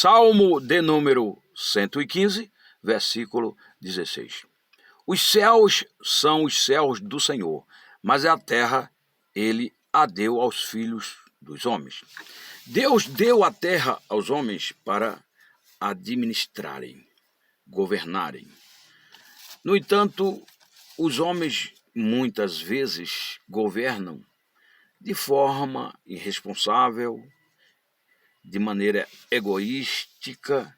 Salmo de número 115, versículo 16. Os céus são os céus do Senhor, mas a terra ele a deu aos filhos dos homens. Deus deu a terra aos homens para administrarem, governarem. No entanto, os homens muitas vezes governam de forma irresponsável, de maneira egoística,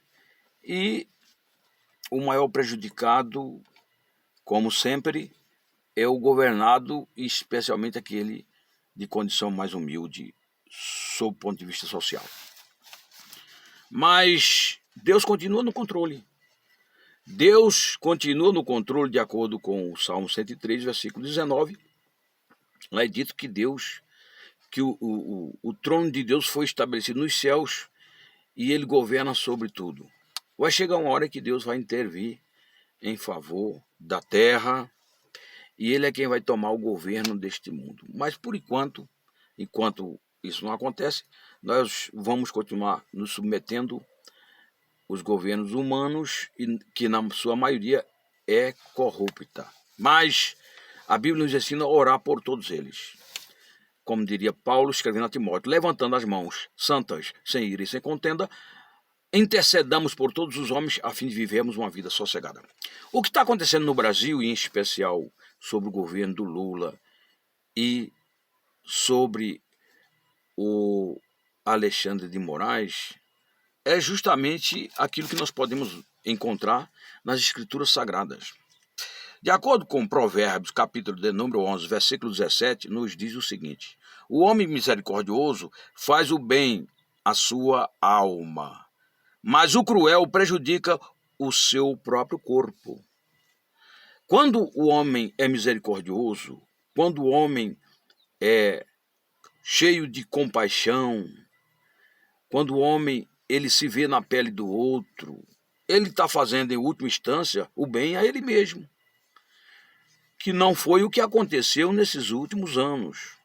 e o maior prejudicado, como sempre, é o governado, especialmente aquele de condição mais humilde, sob o ponto de vista social. Mas Deus continua no controle. Deus continua no controle, de acordo com o Salmo 103, versículo 19. Lá é dito que o trono de Deus foi estabelecido nos céus e ele governa sobre tudo. Vai chegar uma hora que Deus vai intervir em favor da terra e ele é quem vai tomar o governo deste mundo. Mas por enquanto isso não acontece, nós vamos continuar nos submetendo aos governos humanos, que na sua maioria é corrupta. Mas a Bíblia nos ensina a orar por todos eles. Como diria Paulo, escrevendo a Timóteo: levantando as mãos santas, sem ira e sem contenda, intercedamos por todos os homens a fim de vivermos uma vida sossegada. O que está acontecendo no Brasil, e em especial sobre o governo do Lula e sobre o Alexandre de Moraes, é justamente aquilo que nós podemos encontrar nas Escrituras Sagradas. De acordo com Provérbios, capítulo de número 11, versículo 17, nos diz o seguinte: o homem misericordioso faz o bem à sua alma, mas o cruel prejudica o seu próprio corpo. Quando o homem é misericordioso, quando o homem é cheio de compaixão, quando o homem ele se vê na pele do outro, ele está fazendo em última instância o bem a ele mesmo, que não foi o que aconteceu nesses últimos anos.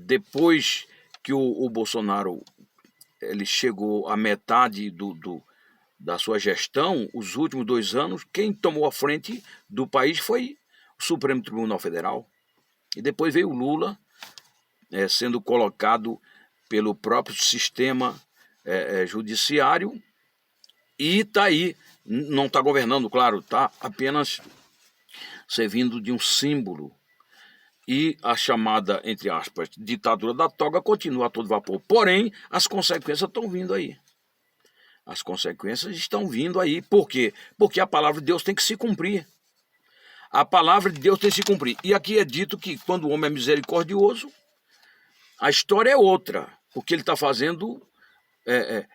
Depois que o Bolsonaro ele chegou à metade da sua gestão, os últimos 2 anos, quem tomou a frente do país foi o Supremo Tribunal Federal. E depois veio o Lula, sendo colocado pelo próprio sistema judiciário, e está aí, não está governando, claro, está apenas servindo de um símbolo. E a chamada, entre aspas, ditadura da toga continua a todo vapor. Porém, as consequências estão vindo aí. As consequências estão vindo aí. Por quê? Porque a palavra de Deus tem que se cumprir. A palavra de Deus tem que se cumprir. E aqui é dito que quando o homem é misericordioso, a história é outra. Porque ele está fazendo,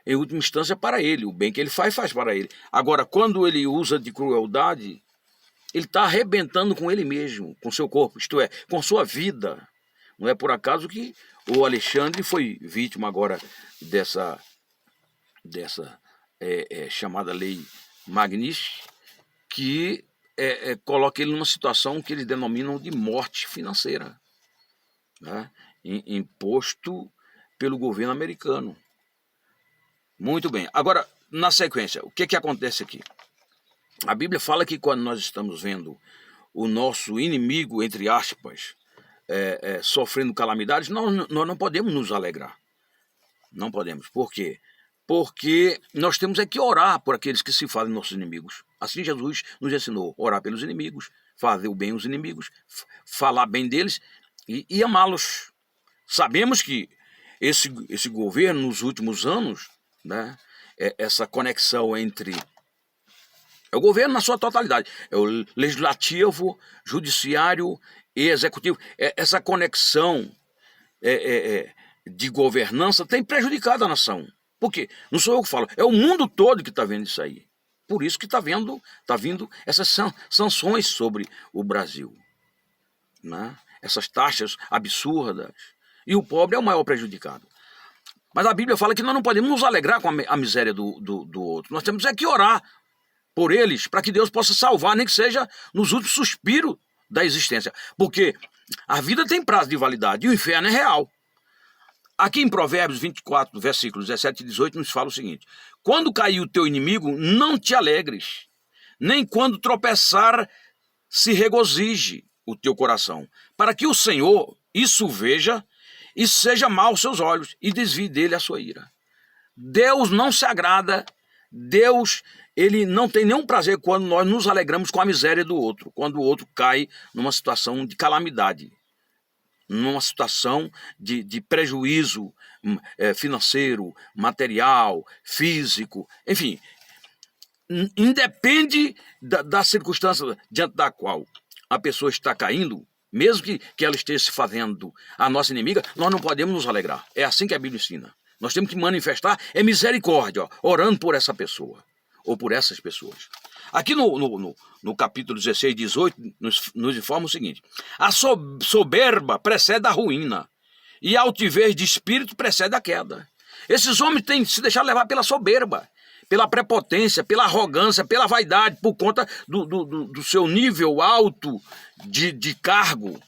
em última instância, para ele. O bem que ele faz para ele. Agora, quando ele usa de crueldade, ele está arrebentando com ele mesmo, com seu corpo, isto é, com sua vida. Não é por acaso que o Alexandre foi vítima agora dessa chamada lei Magnitsky, que coloca ele numa situação que eles denominam de morte financeira, né? Imposto pelo governo americano. Muito bem. Agora, na sequência, o que acontece aqui? A Bíblia fala que quando nós estamos vendo o nosso inimigo, entre aspas, sofrendo calamidades, nós não podemos nos alegrar. Não podemos. Por quê? Porque nós temos que orar por aqueles que se fazem nossos inimigos. Assim Jesus nos ensinou: orar pelos inimigos, fazer o bem aos inimigos, falar bem deles e amá-los. Sabemos que esse governo, nos últimos anos, né, essa conexão entre o governo na sua totalidade, é o legislativo, judiciário e executivo. Essa conexão de governança tem prejudicado a nação. Por quê? Não sou eu que falo, é o mundo todo que está vendo isso aí. Por isso que está vindo essas sanções sobre o Brasil, né? Essas taxas absurdas. E o pobre é o maior prejudicado. Mas a Bíblia fala que nós não podemos nos alegrar com a miséria do outro. Nós temos que orar por eles, para que Deus possa salvar, nem que seja nos últimos suspiros da existência. Porque a vida tem prazo de validade e o inferno é real. Aqui em Provérbios 24, versículos 17 e 18, nos fala o seguinte: quando cair o teu inimigo, não te alegres, nem quando tropeçar, se regozije o teu coração, para que o Senhor isso veja e seja mal aos seus olhos, e desvie dele a sua ira. Deus não se agrada, Deus, ele não tem nenhum prazer quando nós nos alegramos com a miséria do outro, quando o outro cai numa situação de calamidade, numa situação de prejuízo financeiro, material, físico, enfim, independe da circunstância diante da qual a pessoa está caindo, mesmo que ela esteja se fazendo a nossa inimiga, nós não podemos nos alegrar. É assim que a Bíblia ensina. Nós temos que manifestar misericórdia, ó, orando por essa pessoa, ou por essas pessoas. Aqui no capítulo 16, 18, nos informa o seguinte: a soberba precede a ruína, e a altivez de espírito precede a queda. Esses homens têm se deixado levar pela soberba, pela prepotência, pela arrogância, pela vaidade, por conta do seu nível alto de cargo,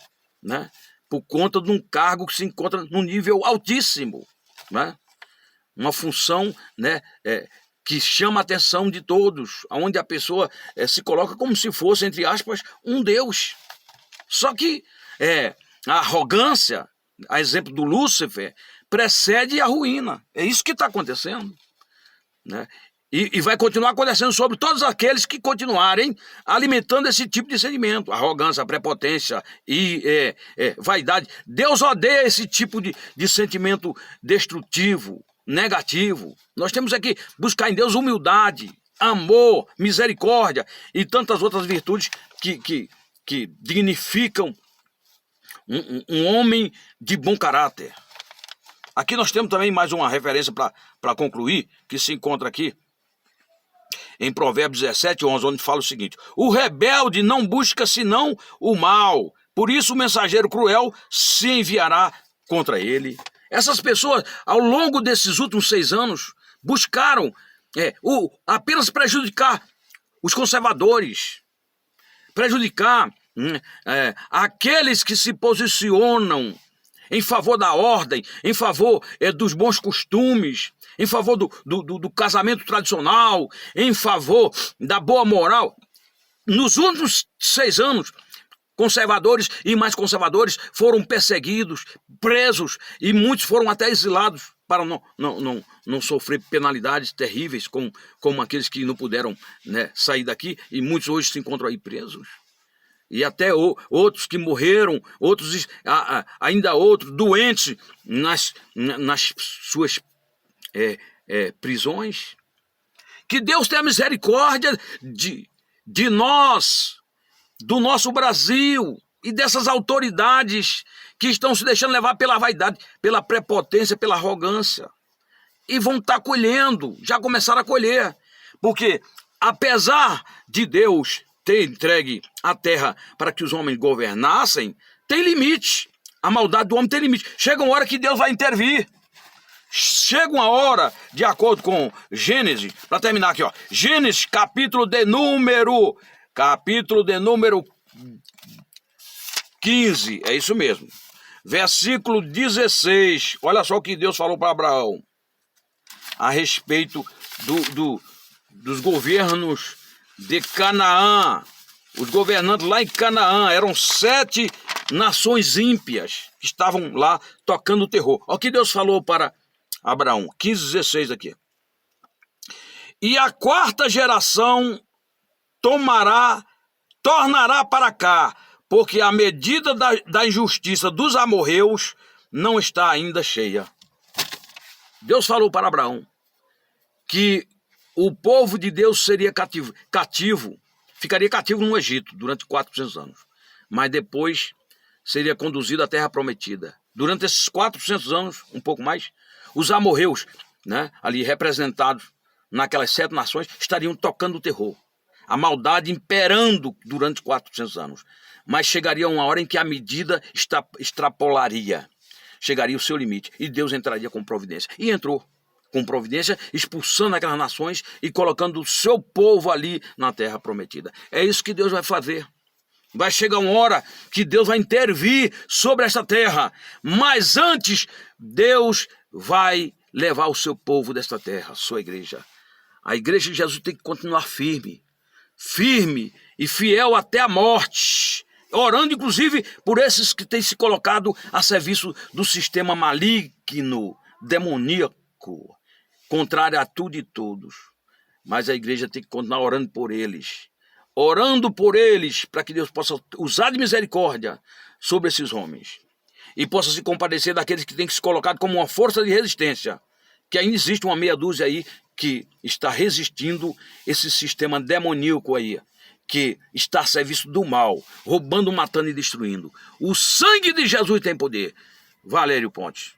né? Por conta de um cargo que se encontra num nível altíssimo, né? Uma função, né, que chama a atenção de todos, onde a pessoa se coloca como se fosse, entre aspas, um Deus. Só que a arrogância, a exemplo do Lúcifer, precede a ruína. É isso que está acontecendo, né? E vai continuar acontecendo sobre todos aqueles que continuarem alimentando esse tipo de sentimento, arrogância, prepotência e vaidade. Deus odeia esse tipo de sentimento destrutivo, negativo. Nós temos que buscar em Deus humildade, amor, misericórdia e tantas outras virtudes que dignificam um homem de bom caráter. Aqui nós temos também mais uma referência para concluir, que se encontra aqui em Provérbios 17, 11, onde fala o seguinte: o rebelde não busca senão o mal, por isso o mensageiro cruel se enviará contra ele. Essas pessoas, ao longo desses últimos 6 anos, buscaram apenas prejudicar os conservadores, prejudicar aqueles que se posicionam em favor da ordem, em favor dos bons costumes, em favor do casamento tradicional, em favor da boa moral. Nos últimos 6 anos, conservadores e mais conservadores foram perseguidos, presos, e muitos foram até exilados para não sofrer penalidades terríveis como aqueles que não puderam, né, sair daqui, e muitos hoje se encontram aí presos. E até outros que morreram, outros ainda outros doentes nas suas prisões. Que Deus tenha misericórdia de nós, do nosso Brasil e dessas autoridades que estão se deixando levar pela vaidade, pela prepotência, pela arrogância. E vão estar colhendo, já começaram a colher. Porque apesar de Deus ter entregue a terra para que os homens governassem, tem limite. A maldade do homem tem limite. Chega uma hora que Deus vai intervir. Chega uma hora, de acordo com Gênesis, para terminar aqui, ó, Gênesis, capítulo de número 15, é isso mesmo, versículo 16, olha só o que Deus falou para Abraão, a respeito dos governos de Canaã. Os governantes lá em Canaã eram 7 nações ímpias que estavam lá tocando o terror. Olha o que Deus falou para Abraão, 15:16 aqui. E a 4ª geração tornará para cá, porque a medida da injustiça dos amorreus não está ainda cheia. Deus falou para Abraão que o povo de Deus seria ficaria cativo no Egito durante 400 anos, mas depois seria conduzido à terra prometida. Durante esses 400 anos, um pouco mais, os amorreus, né, ali representados naquelas 7 nações, estariam tocando o terror, a maldade imperando durante 400 anos. Mas chegaria uma hora em que a medida extrapolaria, chegaria o seu limite, e Deus entraria com providência. E entrou com providência, expulsando aquelas nações e colocando o seu povo ali na terra prometida. É isso que Deus vai fazer. Vai chegar uma hora que Deus vai intervir sobre essa terra. Mas antes, Deus vai levar o seu povo desta terra, a sua igreja. A igreja de Jesus tem que continuar firme. Firme e fiel até a morte. Orando, inclusive, por esses que têm se colocado a serviço do sistema maligno, demoníaco, contrário a tudo e todos. Mas a igreja tem que continuar orando por eles. Orando por eles, para que Deus possa usar de misericórdia sobre esses homens. E possa se compadecer daqueles que têm que se colocar como uma força de resistência. Que ainda existe uma meia dúzia aí que está resistindo esse sistema demoníaco aí, que está a serviço do mal, roubando, matando e destruindo. O sangue de Jesus tem poder. Valério Pontes.